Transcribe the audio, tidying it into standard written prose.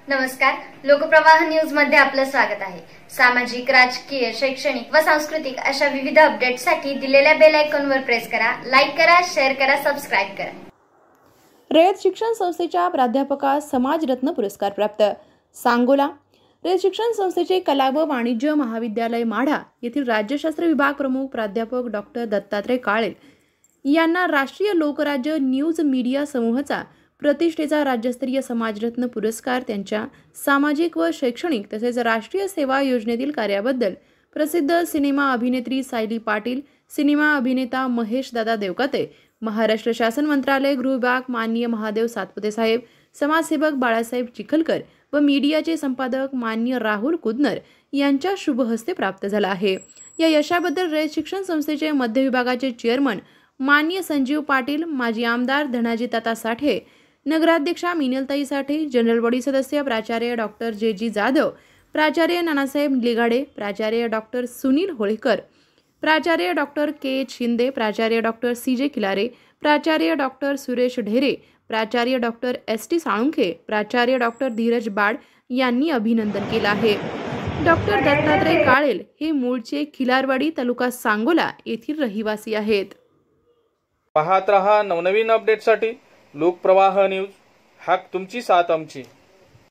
नमस्कार, लोकप्रवाह न्यूज मध्ये आपलं स्वागत आहे। सामाजिक, राजकीय, शैक्षणिक व सांस्कृतिक अशा विविध अपडेट्ससाठी दिलेल्या बेल आयकॉनवर प्रेस करा, लाईक करा, शेअर करा, सबस्क्राइब करा। रयत शिक्षण संस्थेच्या प्राध्यापकास समाजरत्न पुरस्कार प्राप्त। सांगोला रयत शिक्षण संस्थेचे कला व वाणिज्य महाविद्यालय माढा येथील राज्यशास्त्र विभाग प्रमुख प्राध्यापक डॉक्टर दत्तात्रय काळेल यांना राष्ट्रीय लोकराज्य न्यूज मीडिया समूहाचा प्रतिष्ठेचा राज्यस्तरीय समाजरत्न पुरस्कार त्यांच्या सामाजिक व शैक्षणिक तसेच राष्ट्रीय सेवा योजनेतील कार्याबद्दल प्रसिद्ध सिनेमा अभिनेत्री सायली पाटील, सिनेमा अभिनेता महेश दादा देवकाते, महाराष्ट्र शासन मंत्रालय गृह विभाग माननीय महादेव सातपुते साहेब, समाजसेवक बाळासाहेब चिखलकर व मीडियाचे संपादक माननीय राहुल कुदनर यांच्या शुभ हस्ते प्राप्त झाला आहे। या यशाबद्दल रयत शिक्षण संस्थेचे मध्य विभागाचे चेअरमन माननीय संजीव पाटील, माजी आमदार धनाजी ताता साठे, नगराध्यक्षा मिनलताई साठे, जनरल बॉडी सदस्य प्राचार्य डॉक्टर जे जाधव, प्राचार्य नानासाहेब लिगाडे, प्राचार्य डॉक्टर सुनील होळेकर, प्राचार्य डॉक्टर के शिंदे, प्राचार्य डॉक्टर CJ खिलारे, प्राचार्य डॉक्टर सुरेश ढेरे, प्राचार्य डॉक्टर ST साळुंखे, प्राचार्य डॉक्टर धीरज बाड यांनी अभिनंदन केले आहे। डॉक्टर दत्तात्रय काळेल हे मूळचे खिलारवाडी तालुका सांगोला येथील रहिवासी आहेत। पाहत रहा नवनवीन अपडेटसाठी लोकप्रवाह न्यूज, हाक तुमची साथ आमची।